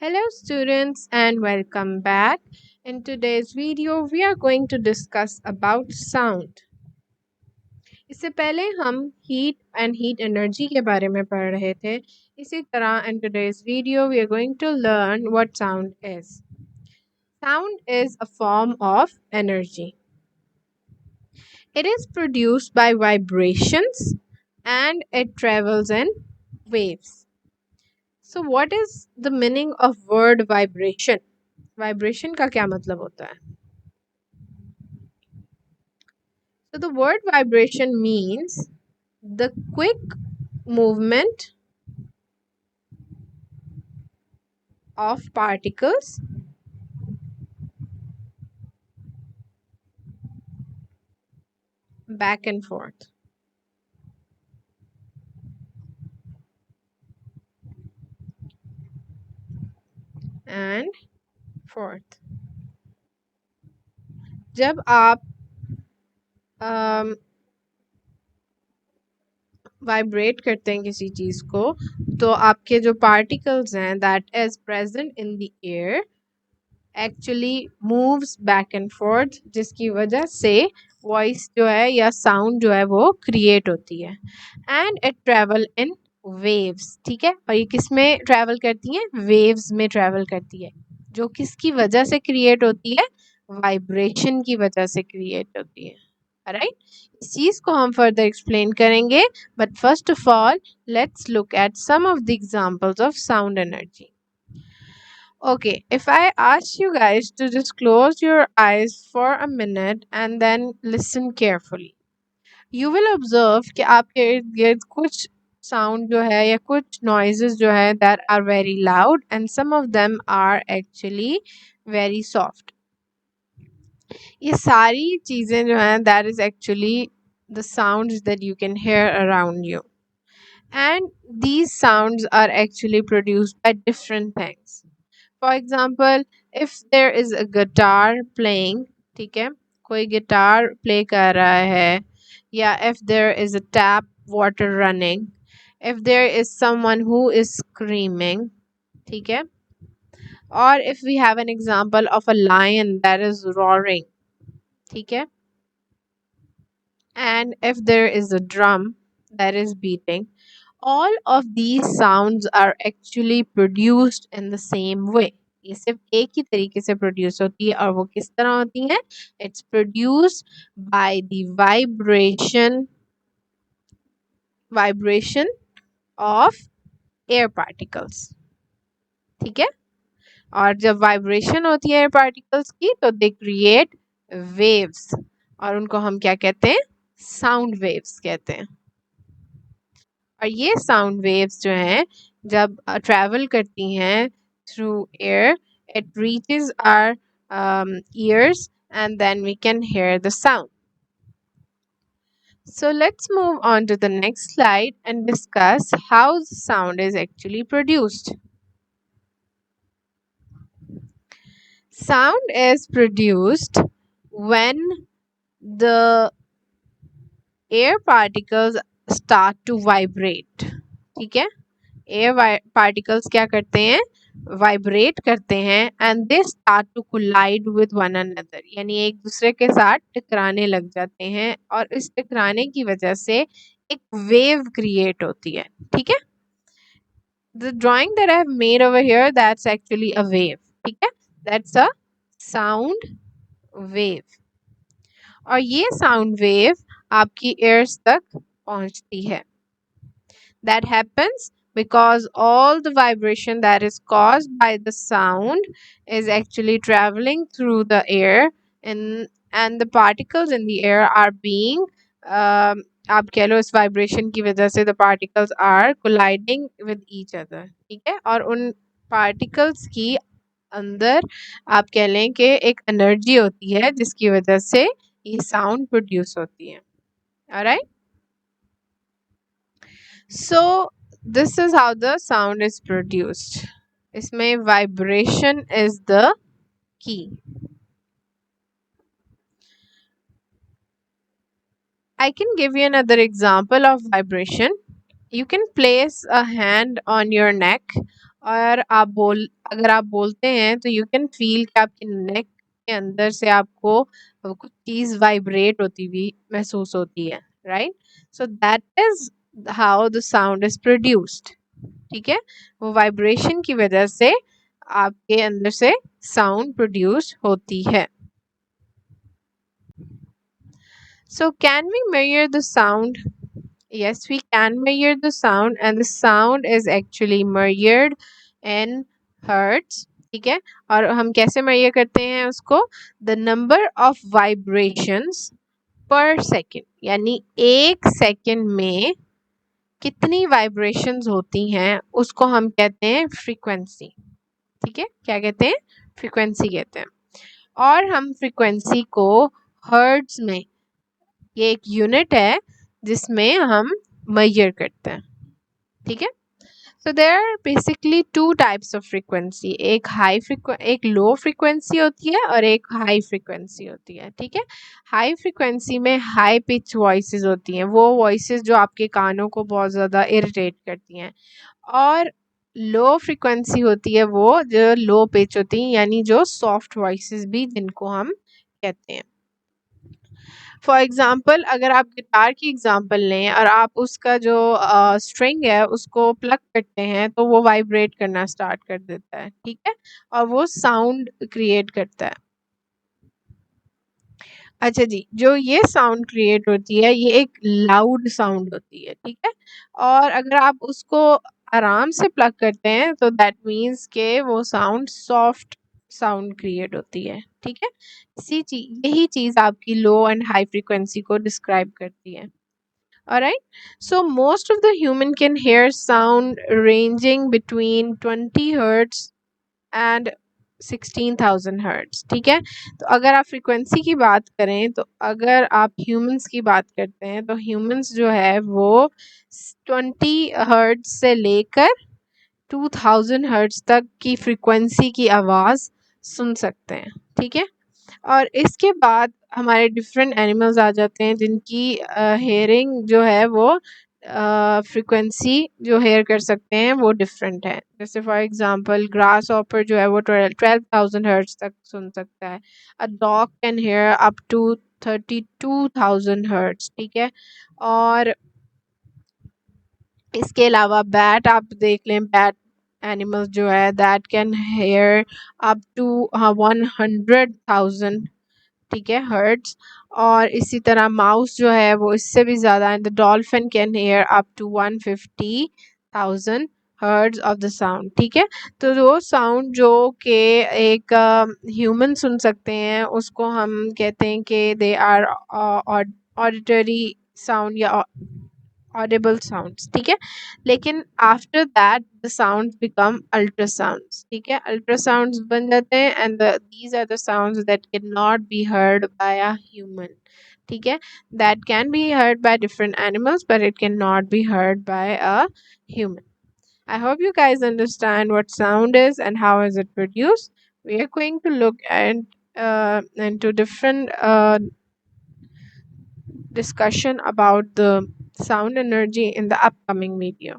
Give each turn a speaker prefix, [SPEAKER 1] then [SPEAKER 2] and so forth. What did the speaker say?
[SPEAKER 1] Hello students and welcome back. In today's video we are going to discuss about sound. इससे पहले हम heat and heat energy के बारे में पढ़ रहे थे. इसी तरह in today's video we are going to learn what sound is. Sound is a form of energy. It is produced by vibrations and it travels in waves. So what is the meaning of word vibration? Vibration का क्या मतलब होता है? So the word vibration means the quick movement of particles back and forth. And forth. जब आप vibrate करते हैं किसी चीज़ को तो आपके जो पार्टिकल्स हैं that is present in the air actually moves back and fourth जिसकी वजह से वॉइस जो है या साउंड जो है वो क्रिएट होती है and it travel in waves. ठीक है, और ये किस में ट्रेवल करती हैं? वेव्स में ट्रेवल करती है जो किसकी वजह से क्रिएट होती है? वाइब्रेशन की वजह से क्रिएट होती है. राइट, इस चीज को हम फर्दर एक्सप्लेन करेंगे but first of all let's look at some of the examples of sound energy. Okay, if I ask you guys to just close your eyes for a minute and then listen carefully, you will observe कि आपके इर्द गिर्द कुछ sound जो है या कुछ noises जो है that are very loud and some of them are actually very soft. ये सारी चीज़ें जो हैं that is actually the sounds that you can hear around you. And these sounds are actually produced by different things. For example, if there is a guitar playing, ठीक है, कोई guitar play कर रहा है, या if there is a tap water running, if there is someone who is screaming, ठीक है, or if we have an example of a lion that is roaring, ठीक है, and if there is a drum that is beating, all of these sounds are actually produced in the same way. ये सिर्फ एक ही तरीके से produce होती है और वो किस तरह होती है? It's produced by the vibration of air particles. ठीक है, और जब वाइब्रेशन होती है एयर पार्टिकल्स की तो दे क्रिएट वेव्स और उनको हम क्या कहते हैं? साउंड वेव्स कहते हैं. और ये साउंड वेव्स जो हैं जब ट्रैवल करती हैं through air it reaches our ears and then we can hear the sound. So let's move on to the next slide and discuss how the sound is actually produced. Sound is produced when the air particles start to vibrate. ठीक है, air particles क्या करते हैं? Vibrate करते हैं and they start to collide with one another, यानी एक दूसरे के साथ टकराने लग जाते हैं और इस टकराने की वजह से एक वेव क्रिएट होती है. ठीक है, the drawing that I have made over here that's actually a wave. ठीक है, दैट्स अ साउंड वेव. और ये साउंड वेव आपकी ears तक पहुंचती है. That happens because all the vibration that is caused by the sound is actually traveling through the air and the particles in the air are being आप कह लो इस vibration की वजह से the particles are colliding with each other. ठीक है, और उन particles की अंदर आप कह लें कि एक एनर्जी होती है जिसकी वजह से ये साउंड प्रोड्यूस होती है. Alright, so this is how the sound is produced. इसमें vibration is the key. I can give you another example of vibration. You can place a hand on your neck और अगर आप बोलते हैं तो you can feel कि आपके नेक के अंदर से आपको कुछ चीज़ वाइब्रेट होती हुई महसूस होती है, right? So that is how the sound is produced, ठीक है? वो वाइब्रेशन की वजह से आपके अंदर से साउंड प्रोड्यूस होती है। So can we measure the sound? Yes, we can measure the sound, and the sound is actually measured in hertz. ठीक है, और हम कैसे measure करते हैं उसको? The number of vibrations per second, यानी एक सेकंड में कितनी वाइब्रेशंस होती हैं उसको हम कहते हैं फ्रीक्वेंसी। ठीक है, क्या कहते हैं? फ्रीक्वेंसी कहते हैं। और हम फ्रीक्वेंसी को हर्ट्ज में, ये एक यूनिट है जिसमें हम मेजर करते हैं। ठीक है, so there are basically two types of frequency, एक लो फ्रीक्वेंसी होती है और एक हाई फ्रीक्वेंसी होती है। ठीक है, हाई फ्रीक्वेंसी में हाई पिच वॉइसेस होती हैं, वो वॉइसेस जो आपके कानों को बहुत ज़्यादा इरिटेट करती हैं। और लो फ्रीक्वेंसी होती है वो जो लो पिच होती है, यानी जो सॉफ्ट वॉइसेस भी जिनको हम कहते हैं। फॉर एग्जाम्पल अगर आप गिटार की एग्जाम्पल लें और आप उसका जो स्ट्रिंग है उसको प्लग करते हैं तो वो वाइब्रेट करना स्टार्ट कर देता है। ठीक है, और वो साउंड क्रिएट करता है। अच्छा जी, जो ये साउंड क्रिएट होती है ये एक लाउड साउंड होती है। ठीक है, और अगर आप उसको आराम से प्लग करते हैं तो दैट मीन्स के वो साउंड सॉफ्ट साउंड क्रिएट होती है। ठीक है, यही चीज़ आपकी लो एंड हाई फ्रीक्वेंसी को डिस्क्राइब करती है। Alright, so most of the human can hear sound ranging between 20 hertz and 16,000 hertz. ठीक है, तो अगर आप फ्रीक्वेंसी की बात करें तो अगर आप ह्यूमंस की बात करते हैं तो ह्यूमंस जो है वो 20 हर्ट्ज से लेकर 2000 हर्ट्ज तक की फ्रीक्वेंसी की आवाज़ सुन सकते हैं। ठीक है, और इसके बाद हमारे डिफरेंट एनिमल्स आ जाते हैं जिनकी हेयरिंग जो है वो फ्रीक्वेंसी जो हेयर कर सकते हैं वो डिफरेंट है। जैसे फॉर एग्जांपल ग्रास ऑपर जो है वो 12,000 हर्ट्ज तक सुन सकता है। A dog can hear up to 32,000 hertz. ठीक है, और इसके अलावा बैट आप देख लें, बैट एनिमल्स जो है that can hear up to 100,000, ठीक है, हर्ट्ज। और इसी तरह माउस जो है वो इससे भी ज़्यादा है। The dolphin can hear up to 150,000 hertz of the sound. ठीक है, तो वो साउंड जो कि एक ह्यूमन सुन सकते हैं उसको हम कहते हैं कि दे आर ऑडिटरी साउंड या ऑडिबल साउंड्स। ठीक है, लेकिन after that the sounds become ultrasounds. ठीक है, अल्ट्रासाउंड्स बन जाते हैं and these are the sounds that can not be heard by a human. ठीक है, that can be heard by different animals but it can not be heard by a human. I hope you guys understand what sound is and how is it produced. We are going to look at into different discussion about the sound energy in the upcoming video.